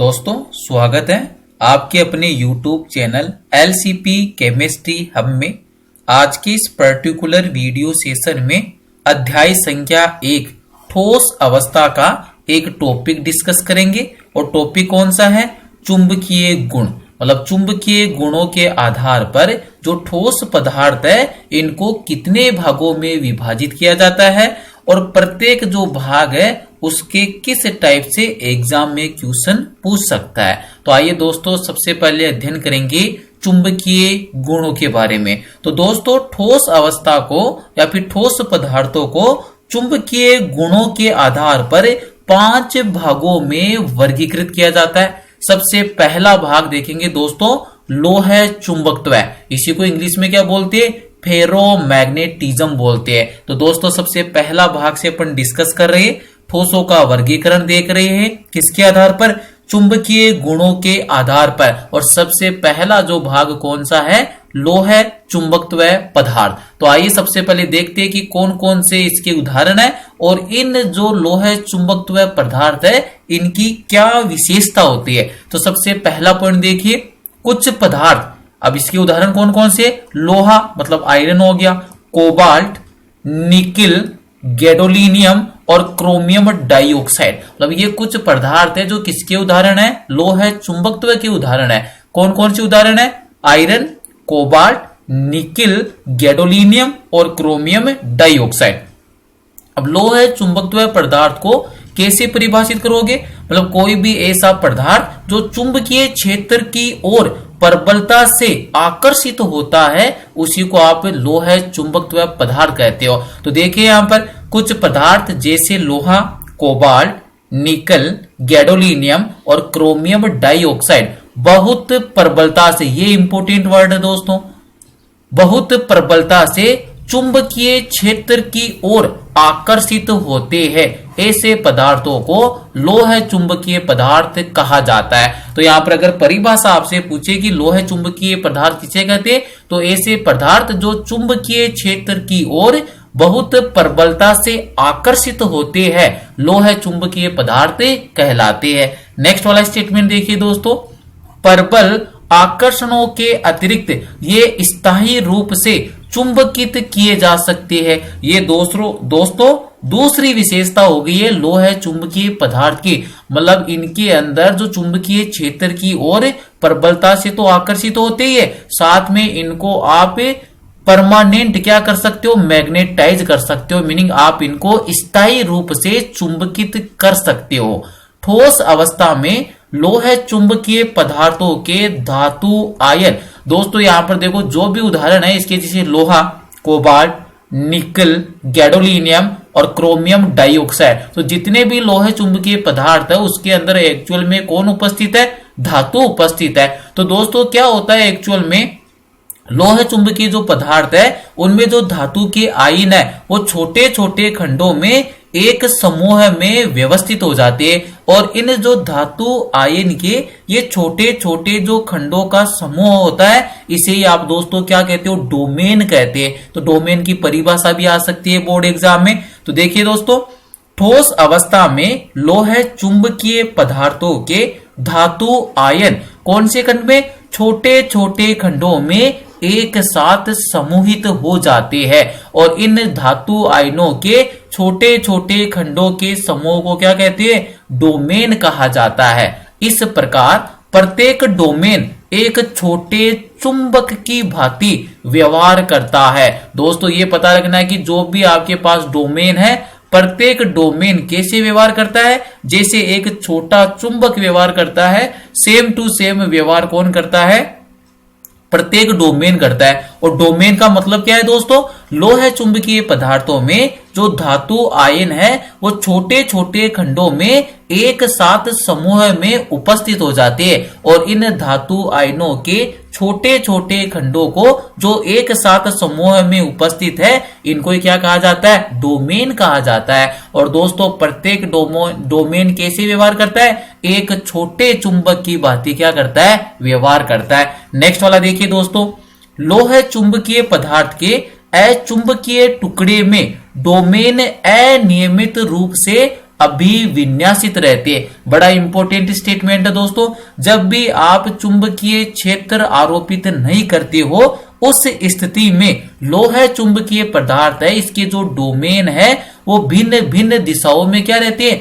दोस्तों स्वागत है आपके अपने YouTube channel LCP chemistry hub में। आज के इस पर्टिकुलर वीडियो सेशन में अध्याय संख्या 1 ठोस अवस्था का एक टॉपिक डिस्कस करेंगे। और टॉपिक कौन सा है? चुंबकीय गुण। मतलब चुंबकीय गुणों के आधार पर जो ठोस पदार्थ है इनको कितने भागों में विभाजित किया जाता है और प्रत्येक जो भाग है उसके किस टाइप से एग्जाम में क्वेश्चन पूछ सकता है। तो आइए दोस्तों सबसे पहले अध्ययन करेंगे चुंबकीय गुणों के बारे में। तो दोस्तों ठोस अवस्था को या फिर ठोस पदार्थों को चुंबकीय गुणों के आधार पर 5 भागों में वर्गीकृत किया जाता है। सबसे पहला भाग देखेंगे दोस्तों लोह चुंबकत्व। इसी को इंग्लिश में क्या बोलते हैं? फेरोमैग्नेटिज्म बोलते हैं। तो दोस्तों सबसे पहला भाग से अपन डिस्कस कर रहे हैं, ठोसों का वर्गीकरण देख रहे हैं किसके आधार पर? चुंबकीय गुणों के आधार पर। और सबसे पहला जो भाग कौन सा है? लोह चुंबकत्व पदार्थ। तो आइए सबसे पहले देखते हैं कि कौन कौन से इसके उदाहरण है और इन जो लोह चुंबकत्व पदार्थ है इनकी क्या विशेषता होती है। तो सबसे पहला पॉइंट देखिए, कुछ पदार्थ। अब इसके उदाहरण कौन कौन से? लोहा मतलब आयरन हो गया, कोबाल्ट, निकिल, गैडोलिनियम और क्रोमियम डाइऑक्साइड। मतलब ये कुछ पदार्थ है जो किसके उदाहरण है? लोह चुंबकत्व के उदाहरण है। कौन कौन से उदाहरण है? आयरन, कोबाल्ट, निकिल, गैडोलिनियम और क्रोमियम डाइऑक्साइड। अब लोह चुंबकत्व पदार्थ को कैसे परिभाषित करोगे? मतलब कोई भी ऐसा पदार्थ जो चुंबकीय क्षेत्र की ओर प्रबलता से आकर्षित होता है उसी को आप लोह चुंबकत्व पदार्थ कहते हो। तो देखिए यहाँ पर कुछ पदार्थ जैसे लोहा, कोबाल्ट, निकल, गैडोलिनियम और क्रोमियम डाइऑक्साइड बहुत प्रबलता से, ये इंपॉर्टेंट वर्ड है दोस्तों, बहुत प्रबलता से चुंबकीय क्षेत्र की ओर आकर्षित होते हैं। ऐसे पदार्थों को लोह चुंबकीय पदार्थ कहा जाता है। तो यहाँ पर अगर परिभाषा आपसे पूछे कि लोह चुंबकीय पदार्थ किसे कहते हैं, तो ऐसे पदार्थ जो चुंबकीय क्षेत्र की ओर बहुत प्रबलता से आकर्षित होते हैं लोह चुंबकीय पदार्थ कहलाते हैं। नेक्स्ट वाला स्टेटमेंट देखिए दोस्तों, प्रबल आकर्षणों के अतिरिक्त ये स्थायी रूप से चुंबकित किए जा सकते हैं। ये दोस्तों दूसरी विशेषता हो गई है लोह चुंबकीय पदार्थ की। मतलब इनके अंदर जो चुंबकीय क्षेत्र की ओर प्रबलता से तो आकर्षित होते ही है, साथ में इनको आप परमानेंट क्या कर सकते हो? मैग्नेटाइज कर सकते हो। मीनिंग आप इनको स्थायी रूप से चुंबकित कर सकते हो। ठोस अवस्था में लोह चुंबकीय पदार्थों के धातु आयन। दोस्तों यहां पर देखो जो भी उदाहरण है इसके जैसे लोहा, कोबाल्ट, निकल, गैडोलिनियम और क्रोमियम डाइऑक्साइड। तो जितने भी लोह चुंबकीय पदार्थ है उसके अंदर एक्चुअल में कौन उपस्थित है? धातु उपस्थित है। तो दोस्तों क्या होता है एक्चुअल में लोह चुंबकीय जो पदार्थ है उनमें जो धातु के आयन है वो छोटे छोटे खंडों में एक समूह में व्यवस्थित हो जाते हैं। और इन जो धातु आयन के ये छोटे छोटे जो खंडों का समूह होता है इसे ही आप दोस्तों क्या कहते हो? डोमेन कहते हैं। तो डोमेन की परिभाषा भी आ सकती है बोर्ड एग्जाम में। तो देखिए दोस्तों ठोस अवस्था में लोह चुंबकीय पदार्थों के धातु आयन कौन से खंड में? छोटे छोटे खंडों में एक साथ समूहित हो जाते हैं। और इन धातु आयनों के छोटे छोटे खंडों के समूह को क्या कहते हैं? डोमेन कहा जाता है। इस प्रकार प्रत्येक डोमेन एक छोटे चुंबक की भांति व्यवहार करता है। दोस्तों ये पता रखना है कि जो भी आपके पास डोमेन है प्रत्येक डोमेन कैसे व्यवहार करता है? जैसे एक छोटा चुंबक व्यवहार करता है, सेम टू सेम व्यवहार कौन करता है? प्रत्येक डोमेन करता है। और डोमेन का मतलब क्या है दोस्तों? लोह चुंबकीय पदार्थों में जो धातु आयन है वो छोटे छोटे खंडों में एक साथ समूह में उपस्थित हो जाते हैं। और इन धातु आयनों के छोटे छोटे खंडों को जो एक साथ समूह में उपस्थित है इनको क्या कहा जाता है? डोमेन कहा जाता है। और दोस्तों प्रत्येक डोमेन कैसे व्यवहार करता है? एक छोटे चुंबक की भांति क्या करता है? व्यवहार करता है। नेक्स्ट वाला देखिए दोस्तों, लोह चुंबकीय पदार्थ के अचुंबकीय टुकड़े में डोमेन अनियमित रूप से अभिविन्यासित रहते हैं। बड़ा इंपॉर्टेंट स्टेटमेंट है दोस्तों। जब भी आप चुंबकीय क्षेत्र आरोपित नहीं करते हो उस स्थिति में लोह चुंबकीय पदार्थ है, इसके जो डोमेन है वो भिन्न भिन्न दिशाओं में क्या रहते हैं,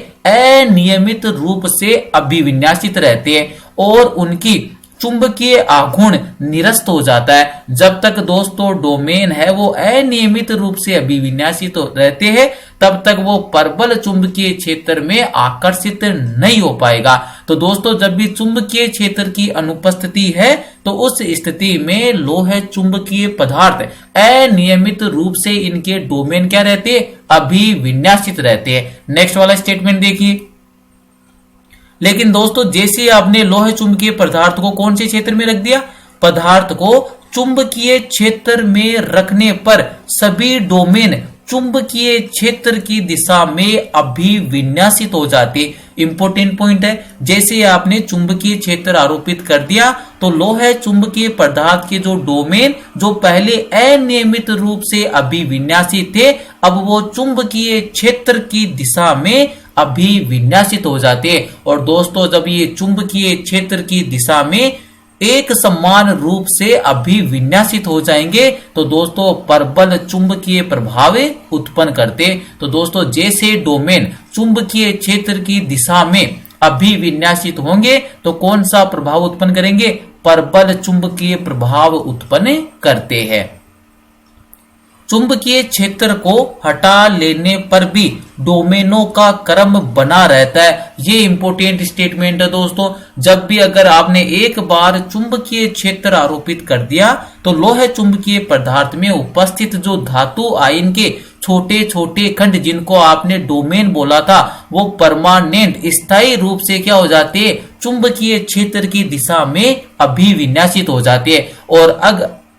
अनियमित रूप से अभिविन्यासित रहते हैं और उनकी चुंबकीय आघूर्ण निरस्त हो जाता है। जब तक दोस्तों डोमेन है वो अनियमित रूप से अभिविन्यासित रहते हैं तब तक वो प्रबल चुंबकीय क्षेत्र में आकर्षित नहीं हो पाएगा। तो दोस्तों जब भी चुंबकीय क्षेत्र की अनुपस्थिति है तो उस स्थिति में लोह चुंबकीय पदार्थ अनियमित रूप से इनके डोमेन क्या रहते हैं, अभिविन्यासित रहते हैं। नेक्स्ट वाला स्टेटमेंट देखिए। लेकिन दोस्तों जैसे आपने लोह चुंबकीय पदार्थ को कौन से क्षेत्र में रख दिया, पदार्थ को चुंबकीय क्षेत्र में रखने पर सभी डोमेन चुंबकीय क्षेत्र की दिशा में अभिविन्यासित हो जाते। इंपॉर्टेंट पॉइंट है, जैसे आपने चुंबकीय क्षेत्र आरोपित कर दिया तो लोह चुंबकीय पदार्थ के जो डोमेन जो पहले अनियमित रूप से अभिविन्यासित थे अब वो चुंबकीय क्षेत्र की दिशा में अभिविन्यासित हो जाते हैं। और दोस्तों जब ये चुंबकीय क्षेत्र की दिशा में एक समान रूप से अभिविन्यासित हो जाएंगे तो दोस्तों प्रबल चुंबकीय प्रभाव उत्पन्न करते। तो दोस्तों जैसे डोमेन चुंबकीय क्षेत्र की दिशा में अभिविन्यासित होंगे तो कौन सा प्रभाव उत्पन्न करेंगे, प्रबल चुंबकीय प्रभाव उत्पन्न करते हैं। चुंबकीय क्षेत्र को हटा लेने पर भी डोमेनों का क्रम बना रहता है। ये इंपॉर्टेंट स्टेटमेंट है दोस्तों। जब भी अगर आपने एक बार चुंबकीय क्षेत्र आरोपित कर दिया तो लोह चुंबकीय पदार्थ में उपस्थित जो धातु आयन के छोटे छोटे खंड जिनको आपने डोमेन बोला था वो परमानेंट स्थायी रूप से क्या हो जाते हैं, चुंबकीय क्षेत्र की दिशा में अभिविन्यासित हो जाते हैं।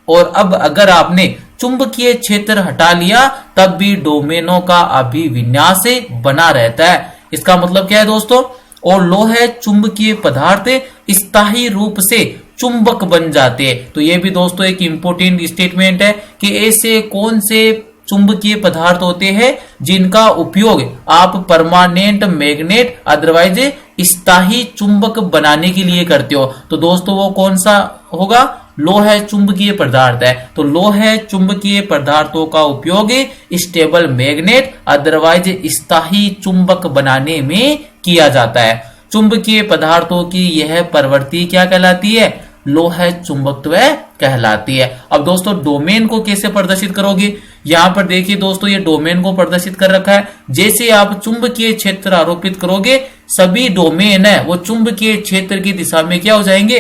और अब अगर आपने चुंबकीय क्षेत्र हटा लिया तब भी डोमेनों का अभिविन्यास बना रहता है। इसका मतलब क्या है दोस्तों, और लोह चुंबकीय पदार्थ स्थायी रूप से चुंबक बन जाते हैं। तो ये भी दोस्तों एक इंपॉर्टेंट स्टेटमेंट है कि ऐसे कौन से चुंबकीय पदार्थ होते हैं जिनका उपयोग आप परमानेंट मैग्नेट अदरवाइज स्थायी चुंबक बनाने के लिए करते हो। तो दोस्तों वो कौन सा होगा, लोह चुंबकीय पदार्थ है। तो लोह चुंबकीय पदार्थों का उपयोग स्टेबल मैग्नेट अदरवाइज स्थायी चुंबक बनाने में किया जाता है। चुंबकीय पदार्थों की यह प्रवृत्ति क्या कहलाती है, लोह चुंबकत्व कहलाती है। अब दोस्तों डोमेन को कैसे प्रदर्शित करोगे, यहाँ पर देखिए दोस्तों ये डोमेन को प्रदर्शित कर रखा है। जैसे आप चुंबकीय क्षेत्र आरोपित करोगे सभी डोमेन है वो चुंबकीय क्षेत्र की दिशा में क्या हो जाएंगे,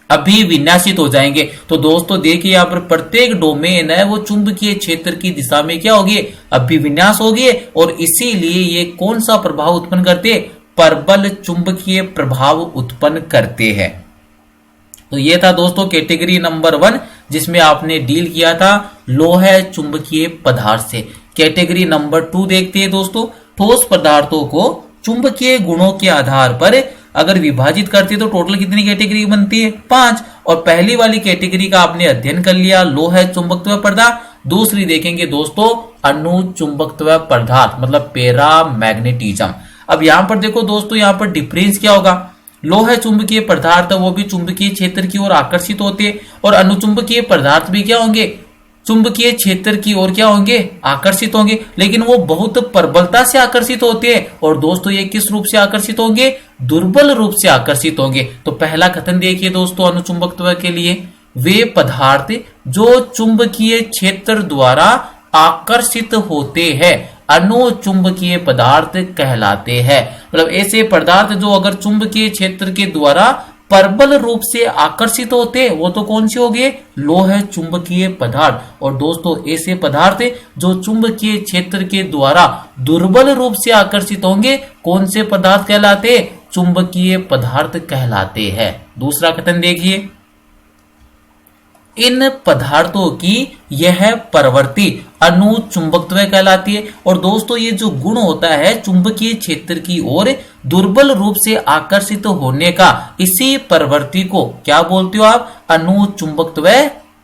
अभिविन्यासित हो जाएंगे। तो दोस्तों देखिए यहाँ पर प्रत्येक डोमेन है वो चुंबकीय क्षेत्र की दिशा में क्या होगी, अभिविन्यास होगी और इसीलिए ये कौन सा प्रभाव उत्पन्न करते, प्रबल चुंबकीय प्रभाव उत्पन्न करते हैं। तो ये था दोस्तों कैटेगरी नंबर 1 जिसमें आपने डील किया था लोह चुंबकीय पदार्थ से। कैटेगरी नंबर 2 देखते हैं दोस्तों। ठोस पदार्थों को चुंबकीय गुणों के आधार पर अगर विभाजित करते तो टोटल कितनी कैटेगरी बनती है, 5। और पहली वाली कैटेगरी का आपने अध्ययन कर लिया लोह चुंबकत्व पदार्थ। दूसरी देखेंगे दोस्तों अणु चुंबकत्व पदार्थ मतलब पैरामैग्नेटिज्म। अब यहाँ पर देखो दोस्तों यहाँ पर डिफरेंस क्या होगा, लोह चुंबकीय पदार्थ वो भी चुंबकीय क्षेत्र की ओर आकर्षित होते हैं और अनुचुंबकीय पदार्थ भी क्या होंगे, चुंबकीय क्षेत्र की ओर क्या होंगे, आकर्षित होंगे। लेकिन वो बहुत प्रबलता से आकर्षित होते हैं और दोस्तों ये किस रूप से आकर्षित होंगे, दुर्बल रूप से आकर्षित होंगे। तो पहला कथन देखिए दोस्तों अनुचुंबकत्व के लिए, वे पदार्थ जो चुंबकीय क्षेत्र द्वारा आकर्षित होते हैं अनुचुंबकीय पदार्थ कहलाते हैं। मतलब ऐसे पदार्थ जो अगर चुंबकीय क्षेत्र के द्वारा प्रबल रूप से आकर्षित होते वो तो कौन से हो गए, लोह चुंबकीय पदार्थ। और दोस्तों ऐसे पदार्थ जो चुंबकीय क्षेत्र के द्वारा दुर्बल रूप से आकर्षित होंगे कौन से पदार्थ कहलाते, चुंबकीय पदार्थ कहलाते हैं। दूसरा कथन देखिए, इन पदार्थों की यह प्रवृत्ति अनुचुंबकत्व कहलाती है। और दोस्तों ये जो गुण होता है चुंबकीय क्षेत्र की ओर दुर्बल रूप से आकर्षित होने का, इसी प्रवृत्ति को क्या बोलते हो आप, अनुचुंबकत्व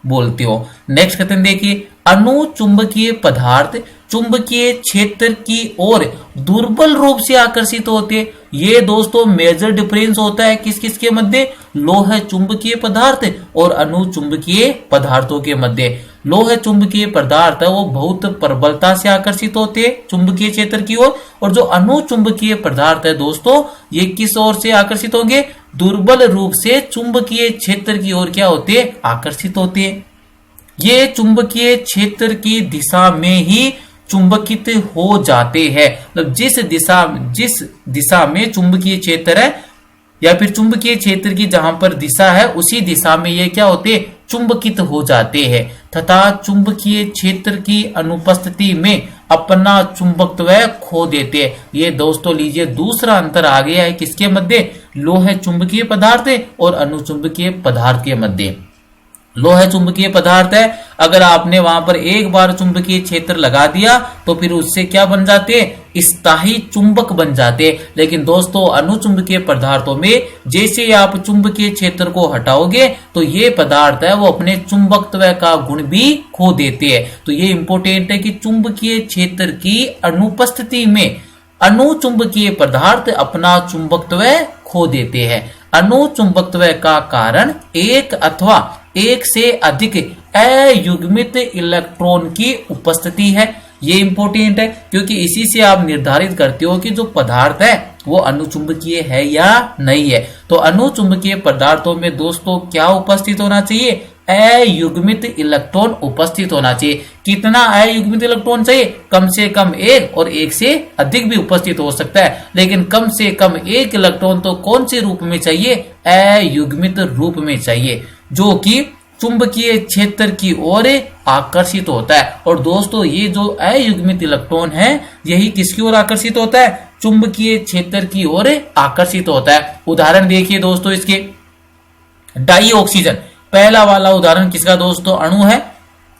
बोलते हो। नेक्स्ट कहते हैं देखिए, अनुचुंबकीय पदार्थ चुंबकीय क्षेत्र की ओर दुर्बल रूप से आकर्षित होते हैं। ये दोस्तों मेजर डिफरेंस होता है किस किस के मध्य, लोह चुंबकीय पदार्थ और अनुचुंबकीय पदार्थों के मध्य। लोह चुंबकीय पदार्थ है वो बहुत प्रबलता से आकर्षित होते हैं चुंबकीय क्षेत्र की ओर, और जो अनुचुंबकीय पदार्थ है दोस्तों ये किस ओर से आकर्षित होंगे, दुर्बल रूप से चुंबकीय क्षेत्र की ओर क्या होते हैं, आकर्षित होते हैं। ये चुंबकीय क्षेत्र की दिशा में ही चुंबकित हो जाते हैं। मतलब जिस दिशा में चुंबकीय क्षेत्र है या फिर चुंबकीय क्षेत्र की जहां पर दिशा है उसी दिशा में ये क्या होते हैं, चुंबकित हो जाते हैं तथा चुंबकीय क्षेत्र की अनुपस्थिति में अपना चुंबकत्व खो देते हैं। ये दोस्तों लीजिए दूसरा अंतर आ गया है किसके मध्य, लोह चुंबकीय पदार्थ और अनुचुंबकीय पदार्थ के मध्य। लोह चुंबकीय पदार्थ है, अगर आपने वहां पर एक बार चुंबकीय क्षेत्र लगा दिया तो फिर उससे क्या बन जाते हैं, स्थायी चुंबक बन जाते। लेकिन दोस्तों अनुचुंबकीय पदार्थों में जैसे ही आप चुंबकीय क्षेत्र को हटाओगे तो ये पदार्थ है वो अपने चुंबकत्व का गुण भी खो देते हैं। तो ये इंपॉर्टेंट है कि चुंबकीय क्षेत्र की अनुपस्थिति में अनुचुंबकीय पदार्थ अपना चुंबकत्व खो देते हैं। अनुचुंबकत्व का कारण एक अथवा एक से अधिक अयुग्मित इलेक्ट्रॉन की उपस्थिति है। ये इंपॉर्टेंट है क्योंकि इसी से आप निर्धारित करते हो कि जो पदार्थ है वो अनुचुंबकीय है या नहीं है। तो अनुचुंबकीय पदार्थों में दोस्तों क्या उपस्थित होना चाहिए, अयुग्मित इलेक्ट्रॉन उपस्थित होना चाहिए। कितना अयुग्मित इलेक्ट्रॉन चाहिए, कम से कम एक और एक से अधिक भी उपस्थित हो सकता है, लेकिन कम से कम एक इलेक्ट्रॉन तो कौन से रूप में चाहिए, अयुग्मित रूप में चाहिए, जो कि चुंबकीय क्षेत्र की ओर आकर्षित होता है। और दोस्तों ये जो अयुग्मित इलेक्ट्रॉन है यही किसकी ओर आकर्षित होता है, चुंबकीय क्षेत्र की ओर आकर्षित होता है। उदाहरण देखिए दोस्तों इसके, डाई ऑक्सीजन पहला वाला उदाहरण किसका दोस्तों, अणु है,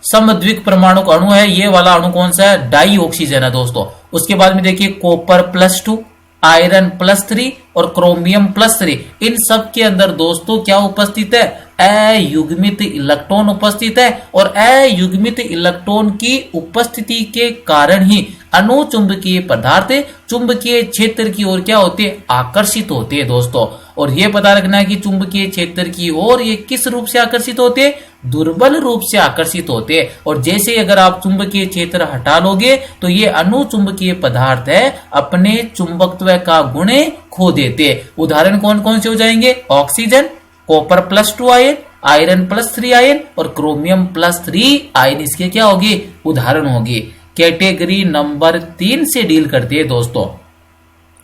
समद्विक परमाणु का अणु है। ये वाला अणु कौन सा है, डाई ऑक्सीजन है दोस्तों। उसके बाद में देखिए कॉपर +2, आयरन +3 और क्रोमियम +3, इन सब के अंदर दोस्तों क्या उपस्थित है, अयुग्मित इलेक्ट्रॉन उपस्थित है। और अयुग्मित इलेक्ट्रॉन की उपस्थिति के कारण ही अनुचुंबकीय पदार्थ चुंबकीय क्षेत्र की ओर क्या होते हैं, आकर्षित होते हैं दोस्तों। और ये पता रखना है कि चुंबकीय क्षेत्र की ओर ये किस रूप से आकर्षित होते हैं, दुर्बल रूप से आकर्षित होते हैं। और जैसे अगर आप चुंबकीय क्षेत्र हटा लोगे तो ये अनुचुंबकीय पदार्थ है अपने चुंबकत्व का गुण खो देते हैं। उदाहरण कौन कौन से हो जाएंगे, oxygen, copper +2 ion, iron +3 ion और क्रोमियम +3 आयन इसके क्या होगी, उदाहरण होगी। कैटेगरी नंबर 3 से डील करते हैं दोस्तों।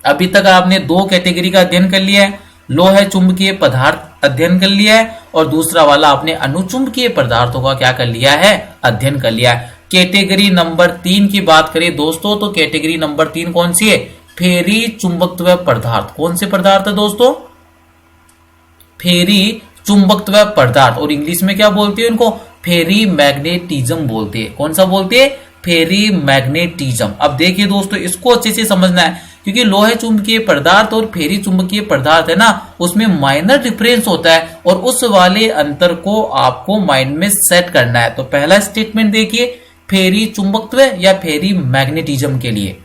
अभी तक आपने 2 कैटेगरी का अध्ययन कर लिया है, लोह चुंबकीय पदार्थ अध्ययन कर लिया है और दूसरा वाला आपने अनुचुंबकीय पदार्थों का क्या कर लिया है, अध्ययन कर लिया है। कैटेगरी नंबर 3 की बात करें दोस्तों तो कैटेगरी नंबर 3 कौन सी है, फेरी चुंबकत्व पदार्थ। कौन से पदार्थ है दोस्तों, फेरी चुंबकत्व पदार्थ, और इंग्लिश में क्या बोलते हैं उनको, फेरी मैग्नेटिज्म बोलते हैं। कौन सा बोलते हैं, फेरी मैग्नेटिज्म। अब देखिए दोस्तों इसको अच्छे से समझना है क्योंकि लोहे चुंबकीय पदार्थ और फेरी चुंबकीय पदार्थ है ना, उसमें माइनर डिफरेंस होता है और उस वाले अंतर को आपको माइंड में सेट करना है। तो पहला स्टेटमेंट देखिए, फेरी चुंबकत्व या फेरी मैग्नेटिज्म के लिए,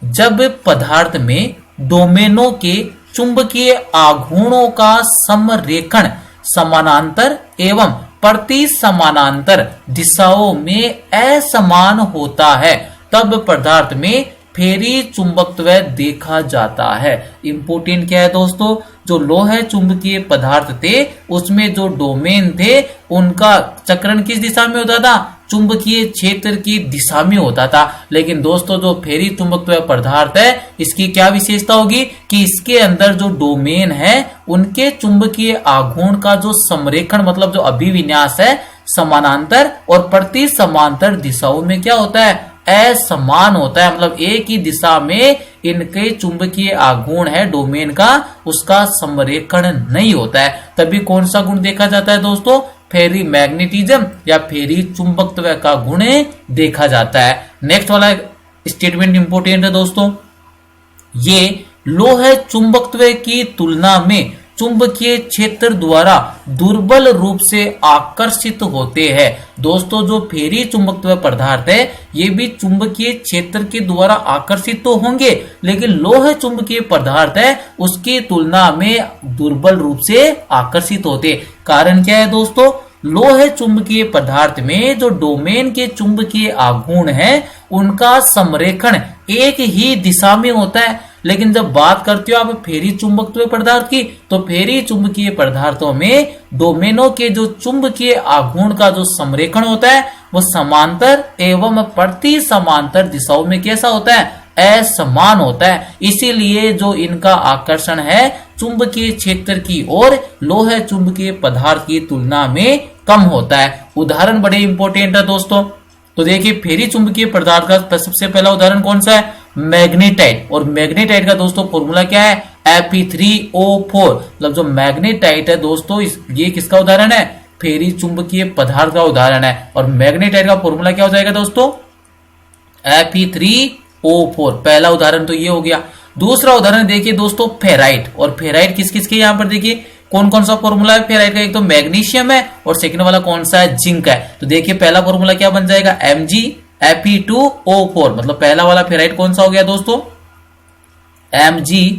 जब पदार्थ में डोमेनों के चुंबकीय आघूर्णों का समरेखण समानांतर एवं प्रति समानांतर दिशाओं में असमान होता है तब पदार्थ में फेरी चुंबकत्व देखा जाता है। इंपोर्टेंट क्या है दोस्तों, जो लोह चुंबकीय पदार्थ थे उसमें जो डोमेन थे उनका चक्रण किस दिशा में होता था, चुंबकीय क्षेत्र की दिशा में होता था। लेकिन दोस्तों जो फेरी चुंबकत्व पदार्थ है इसकी क्या विशेषता होगी कि इसके अंदर जो डोमेन है उनके चुंबकीय आघूर्ण का जो समरेखण मतलब जो अभिविन्यास है समानांतर और प्रति समांतर दिशाओं में क्या होता है, असमान होता है। मतलब एक ही दिशा में इनके चुंबकीय आघूर्ण है डोमेन का, उसका समरेखण नहीं होता है। तभी कौन सा गुण देखा जाता है दोस्तों, फेरी मैग्नेटिज्म या फेरी चुंबकत्व का गुण देखा जाता है। नेक्स्ट वाला स्टेटमेंट इंपोर्टेंट है दोस्तों, ये लोह चुंबकत्व की तुलना में चुंबकीय क्षेत्र द्वारा दुर्बल रूप से आकर्षित होते हैं। दोस्तों जो फेरी चुंबकत्व पदार्थ है ये भी चुंबकीय क्षेत्र के द्वारा आकर्षित तो होंगे, लेकिन लोह चुंबकीय पदार्थ है उसकी तुलना में दुर्बल रूप से आकर्षित होते। कारण क्या है दोस्तों, लोह चुंबकीय पदार्थ में जो डोमेन के चुंबकीय आघूर्ण है उनका संरेखण एक ही दिशा में होता है। लेकिन जब बात करते हो आप फेरी चुंबकत्व पदार्थ की, तो फेरी चुंबकीय पदार्थों में डोमेनों के जो चुंबकीय आघूर्ण का जो संरेखण होता है वो समांतर एवं प्रति समांतर दिशाओं में कैसा होता है, असमान होता है। इसीलिए जो इनका आकर्षण है चुंबकीय क्षेत्र की ओर लोह चुंबकीय पदार्थ की तुलना में कम होता है। उदाहरण बड़े इंपॉर्टेंट है दोस्तों। तो देखिए फेरी चुंबकीय पदार्थ का सबसे पहला उदाहरण कौन सा है, मैग्नेटाइट। और मैग्नेटाइट का दोस्तों फॉर्मूला क्या है, Fe3O4। मतलब जो मैग्नेटाइट है दोस्तों ये किसका उदाहरण है, फेरी चुंबकीय पदार्थ का उदाहरण है। और मैग्नेटाइट का फॉर्मूला क्या हो जाएगा दोस्तों, Fe3O4। पहला उदाहरण तो ये हो गया। दूसरा उदाहरण देखिए दोस्तों फेराइट। और फेराइट किस किस के यहाँ पर देखिए कौन कौन सा फॉर्मूला है फेराइट का, एक तो मैग्नीशियम है और सेकंड वाला कौन सा है, जिंक है। तो देखिए पहला फॉर्मूला क्या बन जाएगा, Mg Fe2O4। मतलब पहला वाला फेराइट कौन सा हो गया दोस्तों, Mg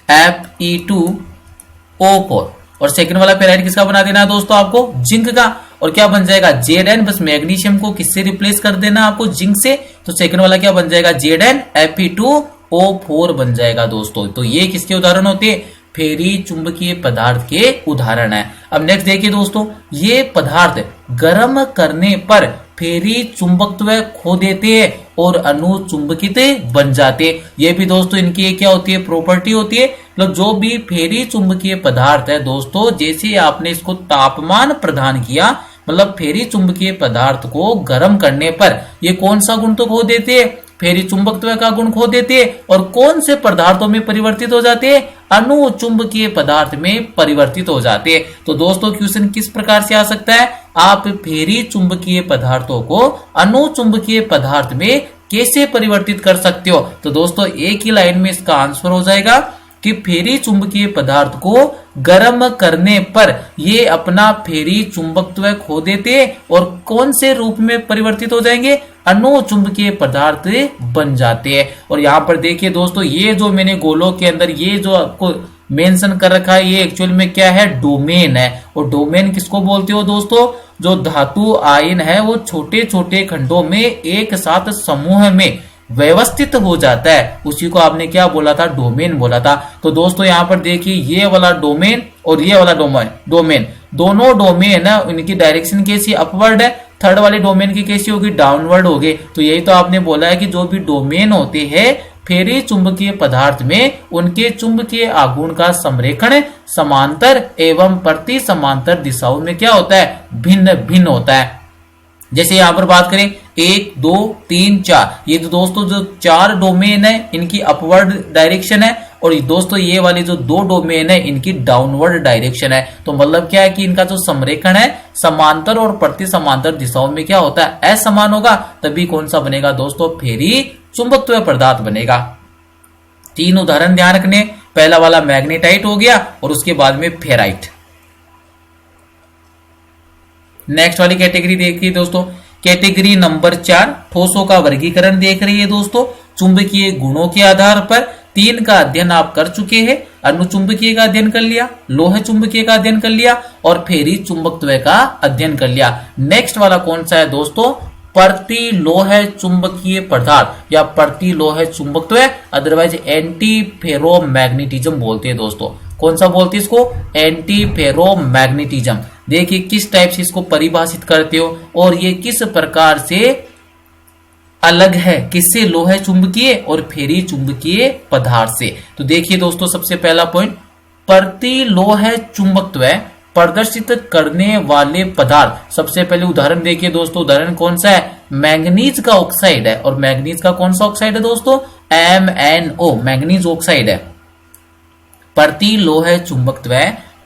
Fe2O4। और सेकंड वाला फेराइट किसका बना देना है दोस्तों आपको, जिंक का। और क्या बन जाएगा, Zn। बस मैग्नीशियम को किससे रिप्लेस कर देना आपको, जिंक से। तो सेकंड वाला क्या बन जाएगा, Zn Fe2O4 बन जाएगा दोस्तों। तो ये किसके उदाहरण होते हैं, फेरी चुंबकीय पदार्थ के उदाहरण है। अब नेक्स्ट देखिए दोस्तों, ये पदार्थ गर्म करने पर फेरी चुंबकत्व खो देते हैं और अनुचुंबकित बन जाते। ये भी दोस्तों इनकी क्या होती है, प्रॉपर्टी होती है। मतलब जो भी फेरी चुंबकीय पदार्थ है दोस्तों, जैसे आपने इसको तापमान प्रदान किया, मतलब फेरी चुंबकीय पदार्थ को गर्म करने पर ये कौन सा गुण तो खो देते हैं, फेरी चुंबकत्व का गुण खो देते हैं। और कौन से पदार्थों में परिवर्तित हो जाते हैं, अनुचुंबकीय पदार्थ में परिवर्तित हो जाते हैं। तो दोस्तों क्वेश्चन किस प्रकार से आ सकता है, आप फेरी चुंबकीय पदार्थों को अनुचुंबकीय पदार्थ में कैसे परिवर्तित कर सकते हो। तो दोस्तों एक ही लाइन में इसका आंसर हो जाएगा कि फेरी चुंबकीय पदार्थ को गर्म करने पर ये अपना फेरी चुंबकत्व खो देते और कौन से रूप में परिवर्तित हो जाएंगे, अनुचुंबकीय पदार्थ बन जाते हैं। और यहाँ पर देखिए दोस्तों, ये जो मैंने गोलों के अंदर ये जो आपको मेंशन कर रखा है, ये एक्चुअल में क्या है, डोमेन है। और डोमेन किसको बोलते हो दोस्तों, जो धातु आयन है वो छोटे छोटे खंडों में एक साथ समूह में व्यवस्थित हो जाता है, उसी को आपने क्या बोला था, डोमेन बोला था। तो दोस्तों यहाँ पर देखिए ये वाला डोमेन और ये वाला डोमेन दोनों डोमेन है, उनकी डायरेक्शन कैसी, अपवर्ड है। थर्ड वाले डोमेन की कैसी होगी, डाउनवर्ड होगी। तो यही तो आपने बोला है कि जो भी डोमेन होते हैं फेरी चुंबकीय पदार्थ में, उनके चुंबकीय आघूर्ण का संरेखण समांतर एवं प्रति समांतर दिशाओं में क्या होता है, भिन्न भिन्न होता है। जैसे यहां पर बात करें 1 2 3 4, ये तो दोस्तों जो 4 डोमेन है इनकी अपवर्ड डायरेक्शन है। और दोस्तों ये वाली जो 2 डोमेन है इनकी डाउनवर्ड डायरेक्शन है। तो मतलब क्या है कि इनका जो संरेखण है समांतर और प्रति समांतर दिशाओं में क्या होता है, असमान होगा। तभी कौन सा बनेगा दोस्तों, फेरी चुंबकत्व पदार्थ बनेगा। 3 उदाहरण ध्यान रखने, पहला वाला मैग्नेटाइट हो गया और उसके बाद में फेराइट। नेक्स्ट वाली कैटेगरी देखिए दोस्तों, कैटेगरी नंबर 4 ठोसों का वर्गीकरण देख रही है दोस्तों। चुंबकीय गुणों के आधार पर 3 का अध्ययन आप कर चुके हैं। अनुचुंबकीय का अध्ययन कर लिया, लोह चुंबकीय का अध्ययन कर लिया और फेरी चुंबकत्व का अध्ययन कर लिया। नेक्स्ट वाला कौन सा है दोस्तों, प्रति लोह चुंबकीय पदार्थ या प्रति लोह चुंबकत्व, अदरवाइज एंटी फेरोमैग्नेटिज्म बोलते हैं दोस्तों। कौन सा बोलते हैं इसको, एंटी फेरोमैग्नेटिज्म। देखिए किस टाइप से इसको परिभाषित करते हो और ये किस प्रकार से अलग है, किससे, लोह चुंबकीय और फेरी चुंबकीय पदार्थ से। तो देखिए दोस्तों सबसे पहला पॉइंट, प्रति लोह चुंबकत्व प्रदर्शित करने वाले पदार्थ। सबसे पहले उदाहरण देखिए दोस्तों, उदाहरण कौन सा है, मैंगनीज का ऑक्साइड है। और मैंगनीज का कौन सा ऑक्साइड है दोस्तों, MnO, मैंगनीज ऑक्साइड है। प्रति लोह चुंबकत्व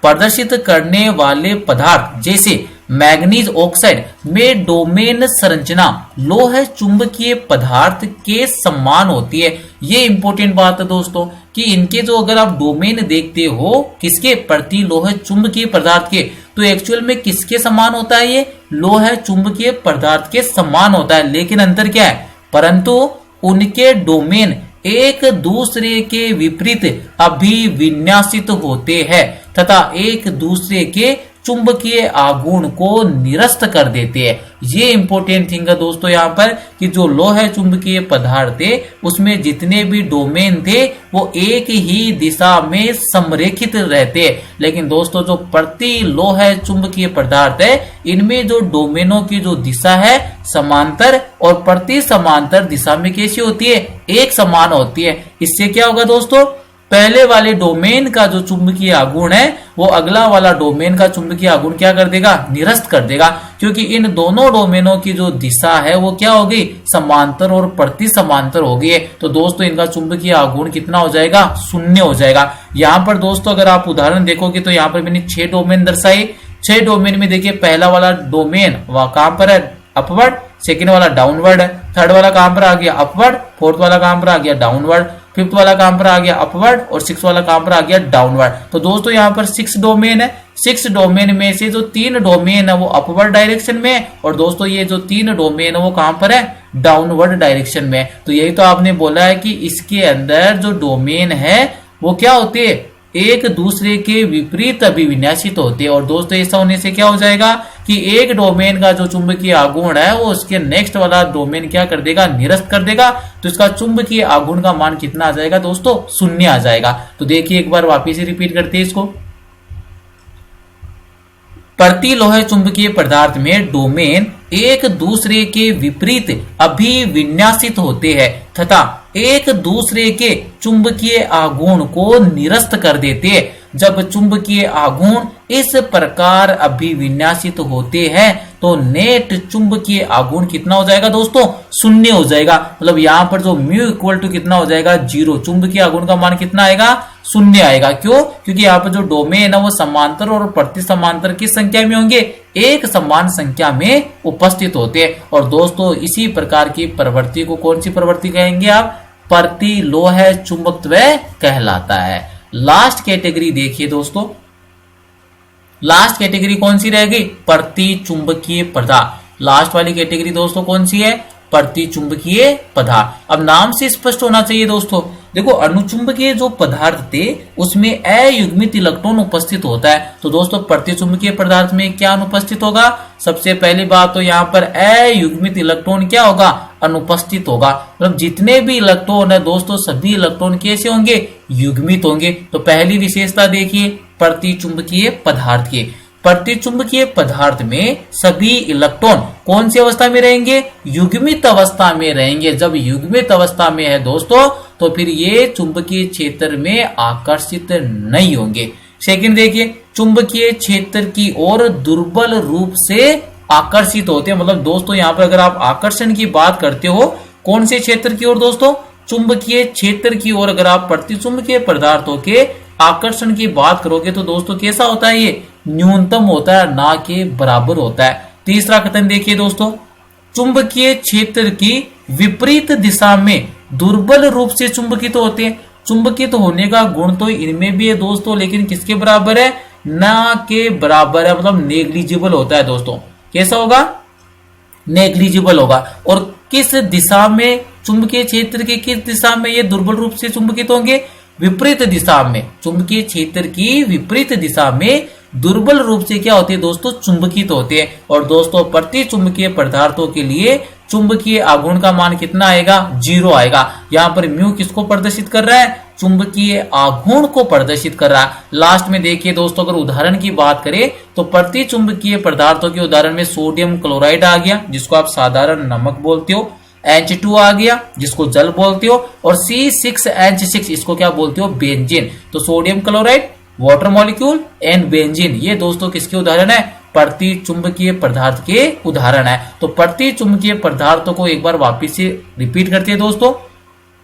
प्रदर्शित करने वाले पदार्थ जैसे मैग्नीज ऑक्साइड में डोमेन संरचना लोह चुंबकीय पदार्थ के समान होती है। ये इंपॉर्टेंट बात है दोस्तों कि इनके जो अगर आप डोमेन देखते हो किसके, प्रति लोह चुंबकीय पदार्थ के, तो एक्चुअल में किसके समान होता है, ये लोह चुंबकीय पदार्थ के समान होता है। लेकिन अंतर क्या है, परंतु उनके डोमेन एक दूसरे के विपरीत अभिविन्यासित होते हैं तथा एक दूसरे के चुंबकीय आघूर्ण को निरस्त कर देते हैं। ये इंपॉर्टेंट थिंग है दोस्तों यहाँ पर कि जो लोह चुंबकीय पदार्थ थे उसमें जितने भी डोमेन थे वो एक ही दिशा में समरेखित रहते हैं। लेकिन दोस्तों जो प्रति लोह चुंबकीय पदार्थ है इनमें जो डोमेनों की जो दिशा है समांतर और प्रति समांतर दिशा में कैसी होती है, एक समान होती है। इससे क्या होगा दोस्तों, पहले वाले डोमेन का जो चुंबकीय आघूर्ण है वो अगला वाला डोमेन का चुंबकीय आघूर्ण क्या कर देगा, निरस्त कर देगा, क्योंकि इन दोनों डोमेनों की जो दिशा है वो क्या होगी, समांतर और प्रति समांतर होगी। तो दोस्तों इनका चुंबकीय आघूर्ण कितना हो जाएगा, शून्य हो जाएगा। यहाँ पर दोस्तों अगर आप उदाहरण देखोगे तो यहाँ पर मैंने 6 डोमेन दर्शाए। 6 डोमेन में देखिए पहला वाला डोमेन वह कहां पर है, अपवर्ड, सेकेंड वाला डाउनवर्ड है, थर्ड वाला कहां पर आ गया, अपवर्ड, फोर्थ वाला कहां पर आ गया, डाउनवर्ड, फिफ्थ वाला कहां पर आ गया, अपवर्ड, और सिक्स वाला कहां पर आ गया, डाउनवर्ड। तो दोस्तों यहाँ पर 6 डोमेन है। 6 डोमेन में से जो 3 डोमेन है वो अपवर्ड डायरेक्शन में है और दोस्तों ये जो 3 डोमेन है वो कहां पर है, डाउनवर्ड डायरेक्शन में। तो यही तो आपने बोला है कि इसके अंदर जो डोमेन है वो क्या होते हैं, एक दूसरे के विपरीत अभिविन्यासित होते हैं। और दोस्तों ऐसा होने से क्या हो जाएगा कि एक डोमेन का जो चुंबकीय आघूर्ण है वो उसके नेक्स्ट वाला डोमेन क्या कर देगा, निरस्त कर देगा। तो इसका चुंबकीय आघूर्ण का मान कितना आ जाएगा दोस्तों, शून्य आ जाएगा। तो देखिए एक बार वापिस से रिपीट करते हैं इसको। प्रति लोह चुंबकीय पदार्थ में डोमेन एक दूसरे के विपरीत अभिविन्यासित होते हैं तथा एक दूसरे के चुंबकीय आघूर्ण को निरस्त कर देते हैं। जब चुंबकीय आघूर्ण इस प्रकार अभिविन्यासित होते हैं तो नेट चुंबकीय आघूर्ण कितना हो जाएगा दोस्तों, शून्य हो जाएगा। मतलब यहाँ पर जो म्यू इक्वल टू कितना हो जाएगा, 0। चुंबकीय आघूर्ण का मान कितना आएगा, शून्य आएगा। क्यों, क्योंकि यहाँ पर जो डोमेन है वो समांतर और प्रति समांतर की संख्या में होंगे, एक समान संख्या में उपस्थित होते हैं। और दोस्तों इसी प्रकार की प्रवृत्ति को कौन सी प्रवृत्ति कहेंगे आप, प्रति लोह चुंबकत्व कहलाता है। लास्ट कैटेगरी देखिए दोस्तों, लास्ट कैटेगरी कौन सी रहेगी, प्रति चुंबकीय पदार्थ। लास्ट वाली कैटेगरी दोस्तों कौन सी है, प्रति चुंबकीय पदार्थ। अब नाम से स्पष्ट होना चाहिए दोस्तों, देखो अनुचुंबकीय जो पदार्थ थे उसमें अयुग्मित इलेक्ट्रॉन उपस्थित होता है। तो दोस्तों प्रति चुंबकीय पदार्थ में क्या अनुपस्थित होगा, सबसे पहली बात तो यहाँ पर अयुग्मित इलेक्ट्रॉन क्या होगा, अनुपस्थित होगा। मतलब जितने भी इलेक्ट्रॉन है दोस्तों सभी इलेक्ट्रॉन कैसे होंगे, युग्मित होंगे। तो पहली विशेषता देखिए प्रति चुंबकीय पदार्थ की, प्रति चुंबकीय पदार्थ में सभी इलेक्ट्रॉन कौन सी अवस्था में रहेंगे, युग्मित अवस्था में रहेंगे। जब युग्मित अवस्था में है दोस्तों तो फिर ये चुंबकीय क्षेत्र में आकर्षित नहीं होंगे। सेकंड देखिए, चुंबकीय क्षेत्र की ओर दुर्बल रूप से आकर्षित होते हैं। मतलब दोस्तों यहाँ पर अगर आप आकर्षण की बात करते हो कौन से क्षेत्र की ओर दोस्तों, चुंबकीय क्षेत्र की ओर अगर आप प्रति चुंबकीय पदार्थों के आकर्षण की बात करोगे तो दोस्तों कैसा होता है, ये न्यूनतम होता है, ना के बराबर होता है। तीसरा कथन देखिए दोस्तों, चुंबकीय क्षेत्र की विपरीत दिशा में दुर्बल रूप से चुंबकित होते हैं। चुंबकित होने का गुण तो इनमें भी है दोस्तों, लेकिन किसके बराबर है, ना के बराबर है। मतलब नेग्लिजिबल होता है दोस्तों। कैसा होगा, नेग्लिजिबल होगा। और किस दिशा में, चुंबकीय क्षेत्र की किस दिशा में ये दुर्बल रूप से चुंबकित होंगे, विपरीत दिशा में। चुंबकीय क्षेत्र की विपरीत दिशा में दुर्बल रूप से क्या होते हैं दोस्तों, चुंबकित होते हैं। और दोस्तों प्रति चुंबकीय पदार्थों के लिए चुंबकीय आघूर्ण का मान कितना आएगा, 0 आएगा। यहाँ पर म्यू किसको प्रदर्शित कर रहा है, चुंबकीय आघूर्ण को प्रदर्शित कर रहा है। लास्ट में देखिए दोस्तों, अगर उदाहरण की बात करें तो प्रति चुंबकीय पदार्थों के उदाहरण में सोडियम क्लोराइड आ गया जिसको आप साधारण नमक बोलते हो, H2 आ गया जिसको जल बोलते हो, और C6H6 इसको क्या बोलते हो, बेंजीन। तो sodium chloride, water molecule and benzene, ये दोस्तों किसके उदाहरण है, प्रति चुंबकीय पदार्थ के उदाहरण है। तो प्रति चुंबकीय पदार्थों को एक बार वापिस से रिपीट करते हैं दोस्तों।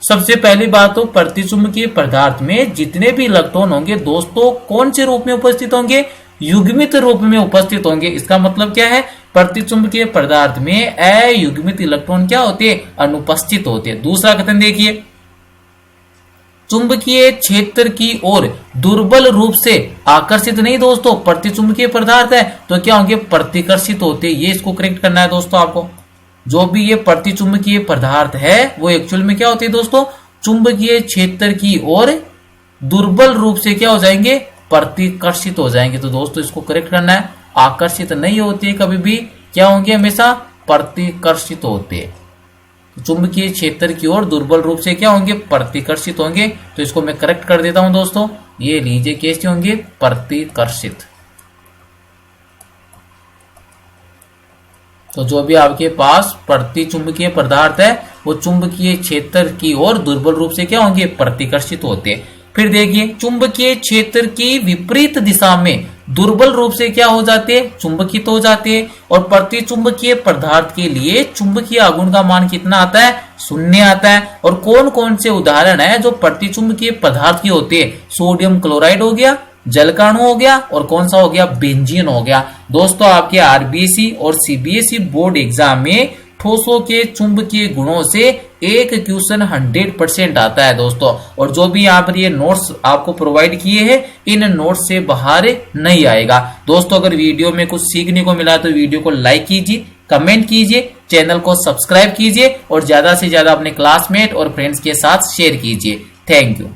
सबसे पहली बात तो प्रति चुंबकीय पदार्थ में जितने भी इलेक्ट्रॉन होंगे दोस्तों कौन से रूप में उपस्थित होंगे, युग्मित रूप में उपस्थित होंगे। इसका मतलब क्या है, प्रतिचुंबकीय पदार्थ में अयुग्मित इलेक्ट्रॉन क्या होते हैं, अनुपस्थित होते हैं। दूसरा कथन देखिए, चुंबकीय क्षेत्र की ओर दुर्बल रूप से आकर्षित नहीं दोस्तों, प्रतिचुंबकीय पदार्थ है तो क्या होंगे, प्रतिकर्षित होते। ये इसको करेक्ट करना है दोस्तों आपको। जो भी ये प्रतिचुंबकीय पदार्थ है वो एक्चुअल में क्या होते हैं दोस्तों, चुंबकीय क्षेत्र की ओर दुर्बल रूप से क्या हो जाएंगे, प्रतिकर्षित हो जाएंगे। तो दोस्तों इसको करेक्ट करना है, आकर्षित नहीं होते कभी भी, क्या होंगे, हमेशा प्रतिकर्षित होते। चुंबकीय क्षेत्र की ओर दुर्बल रूप से क्या होंगे, प्रतिकर्षित होंगे। तो इसको मैं करेक्ट कर देता हूं दोस्तों, ये लीजिए कैसे होंगे, प्रतिकर्षित। तो जो भी आपके पास प्रतिचुंबकीय पदार्थ है वो चुंबकीय क्षेत्र की ओर दुर्बल रूप से क्या होंगे, प्रतिकर्षित होते हैं। फिर देखिए, चुंबकीय क्षेत्र की विपरीत दिशा में दुर्बल रूप से क्या हो जाते हैं, चुंबकित हो जाते हैं। और प्रतिचुंबकीय पदार्थ के लिए चुंबकीय आघूर्ण का मान कितना आता है, 0 आता है। और कौन कौन से उदाहरण है जो प्रतिचुंबकीय पदार्थ के होते हैं, सोडियम क्लोराइड हो गया, जलकाणु हो गया, और कौन सा हो गया, बेंजीन हो गया। दोस्तों आपके आरबीएसई और सीबीएसई बोर्ड एग्जाम में ठोसों के चुंबकीय गुणों से एक क्वेश्चन 100% आता है दोस्तों। और जो भी यहाँ पर ये नोट्स आपको प्रोवाइड किए हैं, इन नोट्स से बाहर नहीं आएगा दोस्तों। अगर वीडियो में कुछ सीखने को मिला तो वीडियो को लाइक कीजिए, कमेंट कीजिए, चैनल को सब्सक्राइब कीजिए और ज्यादा से ज्यादा अपने क्लासमेट और फ्रेंड्स के साथ शेयर कीजिए। Thank you.